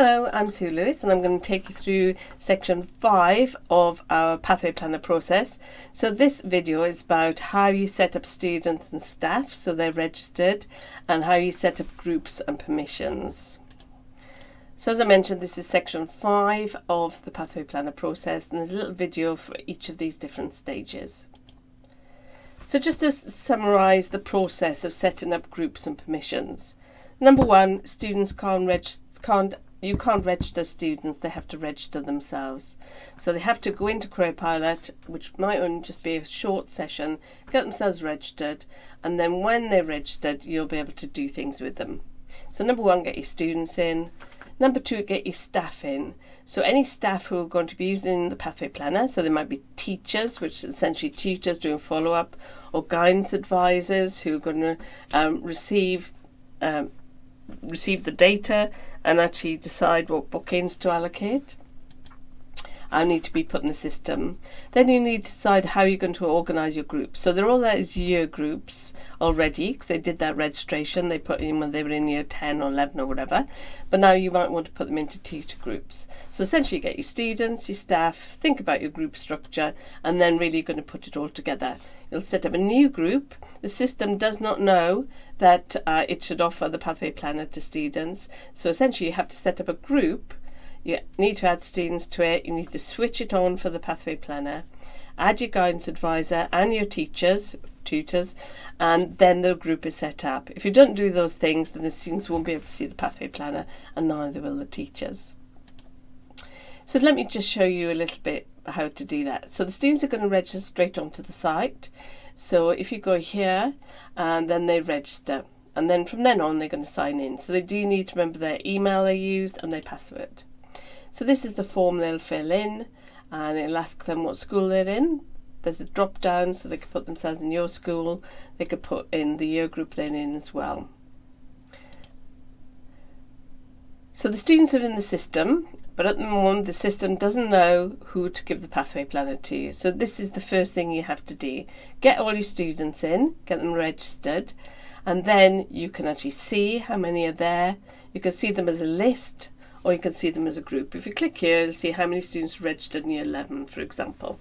Hello, I'm Sue Lewis and I'm going to take you through section 5 of our Pathway Planner process. So this video is about how you set up students and staff so they're registered, and how you set up groups and permissions. So as I mentioned, this is section 5 of the Pathway Planner process, and there's a little video for each of these different stages. So just to summarise the process of setting up groups and permissions. Number 1, students you can't register students, they have to register themselves. So they have to go into Careerpilot, which might only just be a short session, get themselves registered, and then when they're registered, you'll be able to do things with them. So number 1, get your students in. Number 2, get your staff in. So any staff who are going to be using the Pathway Planner, so they might be teachers, which is essentially tutors doing follow-up, or guidance advisors who are going to receive the data and actually decide what bookings to allocate and need to be put in the system. Then you need to decide how you're going to organise your groups. So they're all there as year groups already, because they did that registration, they put in when they were in year 10 or 11 or whatever, but now you might want to put them into tutor groups. So essentially you get your students, your staff, think about your group structure, and then really you're going to put it all together. You'll set up a new group. The system does not know that it should offer the Pathway Planner to students. So essentially you have to set up a group. You need to add students to it. You need to switch it on for the Pathway Planner. Add your guidance advisor and your tutors, and then the group is set up. If you don't do those things, then the students won't be able to see the Pathway Planner, and neither will the teachers. So let me just show you a little bit how to do that. So the students are going to register straight onto the site. So if you go here, and then they register, and then from then on they're going to sign in. So they do need to remember their email they used and their password. So this is the form they'll fill in, and it'll ask them what school they're in. There's a drop down so they can put themselves in your school. They could put in the year group they're in as well. So the students are in the system, but at the moment the system doesn't know who to give the Pathway Planner to. So this is the first thing you have to do. Get all your students in, get them registered, and then you can actually see how many are there. You can see them as a list, or you can see them as a group. If you click here, you'll see how many students registered in year 11, for example.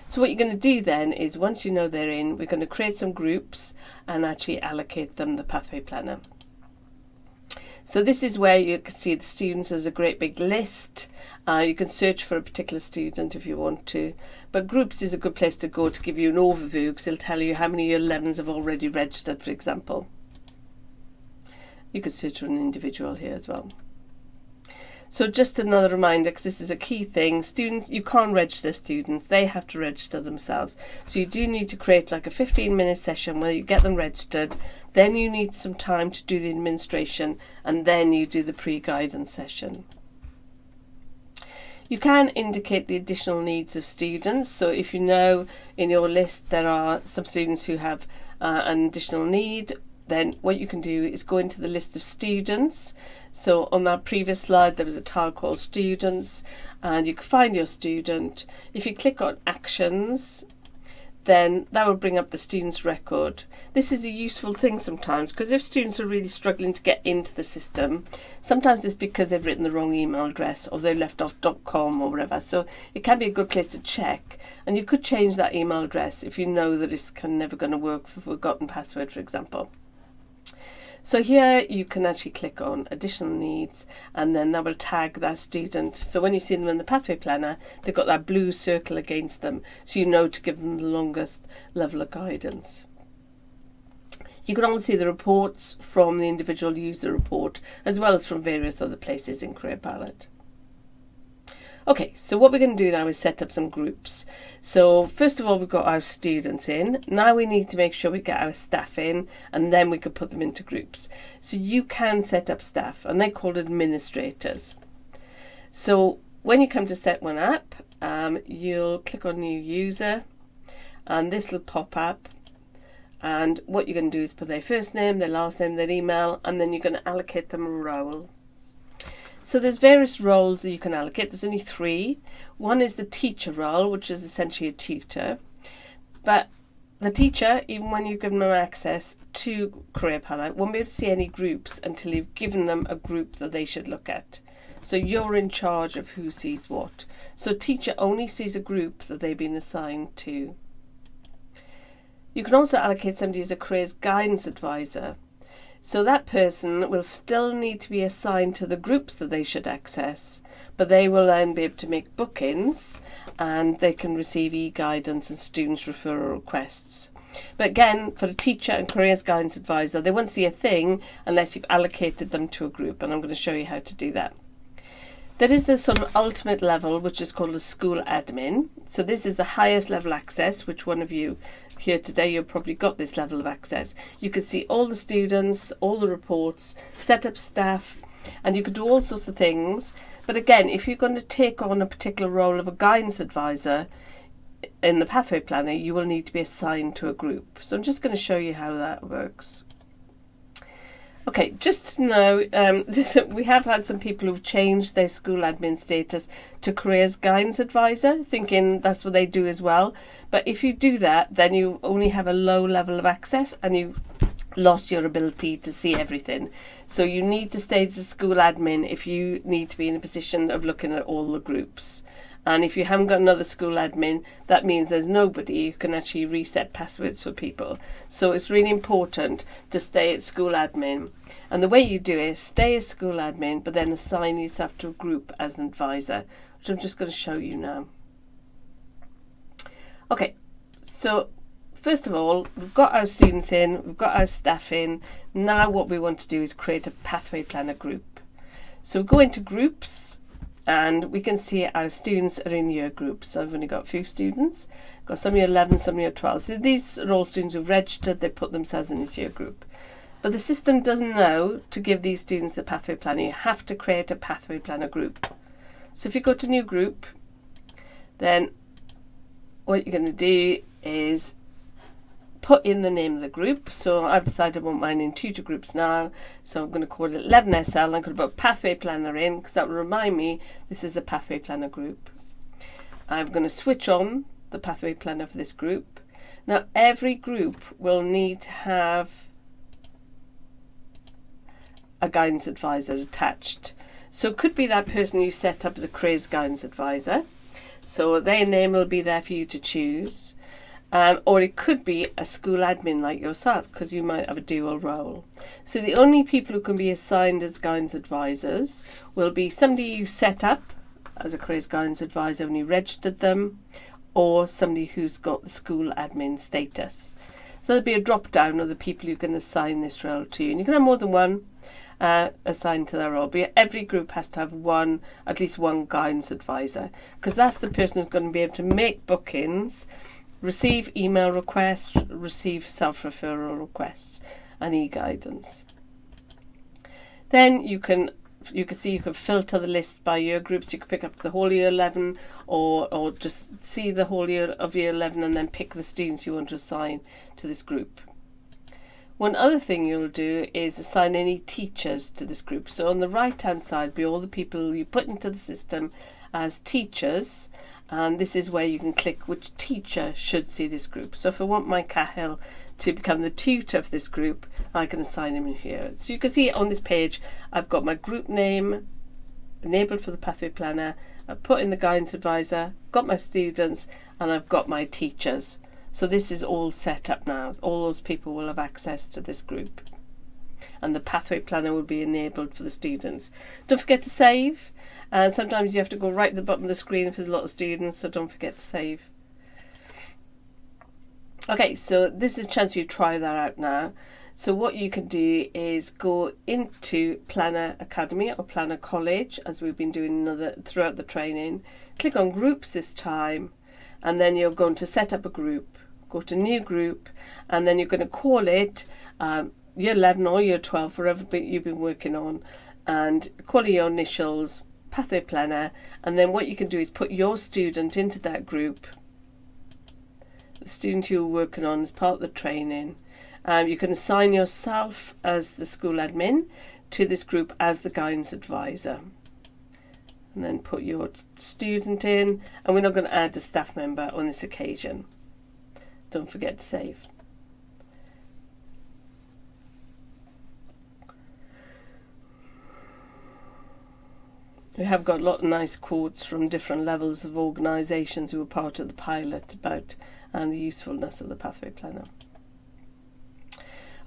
So what you're going to do then is, once you know they're in, we're going to create some groups and actually allocate them the Pathway Planner. So this is where you can see the students as a great big list. You can search for a particular student if you want to, but groups is a good place to go to give you an overview, because it'll tell you how many year 11s have already registered, for example. You could search for an individual here as well. So just another reminder, because this is a key thing, students, you can't register students, they have to register themselves. So you do need to create like a 15-minute session where you get them registered, then you need some time to do the administration, and then you do the pre-guidance session. You can indicate the additional needs of students. So if you know in your list there are some students who have an additional need, then what you can do is go into the list of students. So on that previous slide there was a tile called students, and you can find your student. If you click on actions, then that will bring up the student's record. This is a useful thing sometimes, because if students are really struggling to get into the system, sometimes it's because they've written the wrong email address, or they left off .com or whatever. So it can be a good place to check, and you could change that email address if you know that it's never going to work for forgotten password, for example. So here you can actually click on additional needs, and then that will tag that student. So when you see them in the Pathway Planner, they've got that blue circle against them, so you know to give them the longest level of guidance. You can also see the reports from the individual user report, as well as from various other places in Careerpilot. Okay, so what we're going to do now is set up some groups. So first of all, we've got our students in. Now we need to make sure we get our staff in, and then we can put them into groups. So you can set up staff, and they're called administrators. So when you come to set one up, you'll click on new user, and this will pop up. And what you're going to do is put their first name, their last name, their email, and then you're going to allocate them a role. So there's various roles that you can allocate. There's only 3. One is the teacher role, which is essentially a tutor. But the teacher, even when you've given them access to Careerpilot, won't be able to see any groups until you've given them a group that they should look at. So you're in charge of who sees what. So teacher only sees a group that they've been assigned to. You can also allocate somebody as a careers guidance advisor. So that person will still need to be assigned to the groups that they should access, but they will then be able to make bookings and they can receive e-guidance and students referral requests. But again, for a teacher and careers guidance advisor, they won't see a thing unless you've allocated them to a group, and I'm going to show you how to do that. There is this sort of ultimate level, which is called a school admin. So this is the highest level access, which one of you here today, you've probably got this level of access. You can see all the students, all the reports, set up staff, and you can do all sorts of things. But again, if you're going to take on a particular role of a guidance advisor in the Pathway Planner, you will need to be assigned to a group. So I'm just going to show you how that works. Okay, just to know, we have had some people who've changed their school admin status to careers guidance advisor, thinking that's what they do as well. But if you do that, then you only have a low level of access and you lost your ability to see everything. So you need to stay as a school admin if you need to be in a position of looking at all the groups. And if you haven't got another school admin, that means there's nobody who can actually reset passwords for people. So it's really important to stay at school admin. And the way you do it is stay as school admin, but then assign yourself to a group as an advisor, which I'm just going to show you now. Okay, so first of all, we've got our students in, we've got our staff in. Now what we want to do is create a Pathway Planner group. So go into groups, and we can see our students are in year groups. So I've only got a few students. Got some year 11, some year 12. So these are all students who've registered, they put themselves in this year group. But the system doesn't know to give these students the Pathway Planner. You have to create a Pathway Planner group. So if you go to new group, then what you're going to do is put in the name of the group. So I've decided I want mine in tutor groups now, so I'm going to call it 11 SL. I'm going to put Pathway Planner in because that will remind me this is a Pathway Planner group. I'm going to switch on the Pathway Planner for this group. Now every group will need to have a guidance advisor attached. So it could be that person you set up as a careers guidance advisor, so their name will be there for you to choose. Or it could be a school admin like yourself, because you might have a dual role. So the only people who can be assigned as guidance advisors will be somebody you set up as a careers guidance advisor when you registered them, or somebody who's got the school admin status. So there'll be a drop down of the people you can assign this role to, and you can have more than one assigned to their role. But every group has to have at least one guidance advisor, because that's the person who's going to be able to make bookings, receive email requests, receive self-referral requests and e-guidance. Then you can see you can filter the list by year groups. You can pick up the whole year 11 or just see the whole year of year 11 and then pick the students you want to assign to this group. One other thing you'll do is assign any teachers to this group. So on the right hand side be all the people you put into the system as teachers, and this is where you can click which teacher should see this group. So if I want my Cahill to become the tutor of this group, I can assign him in here. So you can see on this page I've got my group name enabled for the Pathway Planner, I've put in the guidance advisor, got my students, and I've got my teachers. So this is all set up now. All those people will have access to this group, and the Pathway Planner will be enabled for the students. Don't forget to save. And sometimes you have to go right to the bottom of the screen if there's a lot of students, so don't forget to save. Okay, so this is a chance for you to try that out now. So what you can do is go into Planner Academy or Planner College, as we've been doing throughout the training. Click on groups this time, and then you're going to set up a group. Go to new group, and then you're going to call it year 11 or year 12, wherever you've been working on, and call it your initials, Pathway Planner, and then what you can do is put your student into that group, the student you're working on as part of the training. You can assign yourself as the school admin to this group as the guidance advisor, and then put your student in, and we're not going to add a staff member on this occasion. don't forget to save. We have got a lot of nice quotes from different levels of organisations who were part of the pilot about the usefulness of the Pathway Planner.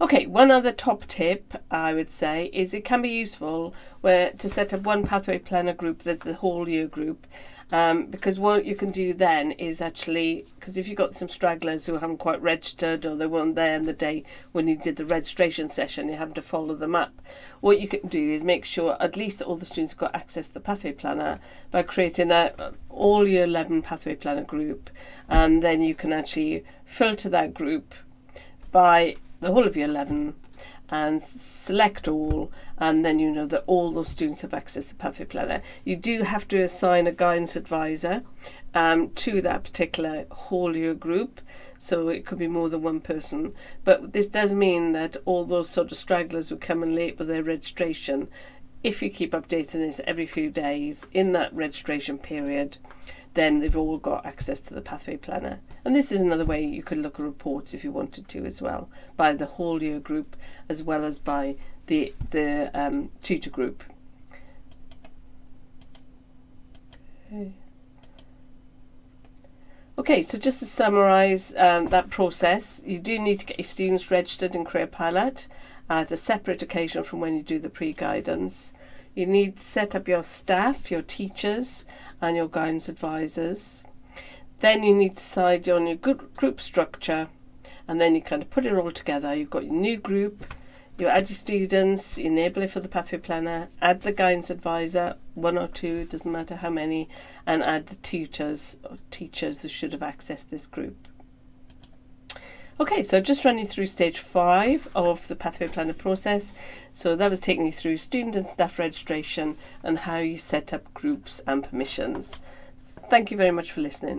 Okay, one other top tip I would say is it can be useful to set up one Pathway Planner group. There's the whole year group, because what you can do then is actually, because if you've got some stragglers who haven't quite registered or they weren't there on the day when you did the registration session, you have to follow them up. What you can do is make sure at least all the students have got access to the Pathway Planner by creating a all year 11 Pathway Planner group, and then you can actually filter that group by the whole of year 11 and select all, and then you know that all those students have access to Pathway Planner. You do have to assign a guidance advisor to that particular whole year group, so it could be more than one person, but this does mean that all those sort of stragglers who come in late with their registration, if you keep updating this every few days in that registration period, then they've all got access to the Pathway Planner. And this is another way you could look at reports if you wanted to as well, by the whole year group as well as by the tutor group. Okay, so just to summarise that process, you do need to get your students registered in Careerpilot at a separate occasion from when you do the pre-guidance. You need to set up your staff, your teachers and your guidance advisors. Then you need to decide on your group structure, and then you kind of put it all together. You've got your new group, you add your students, you enable it for the Pathway Planner, add the guidance advisor, 1 or 2, it doesn't matter how many, and add the tutors or teachers who should have accessed this group. Okay, so just running through stage 5 of the Pathway Planner process. So that was taking you through student and staff registration and how you set up groups and permissions. Thank you very much for listening.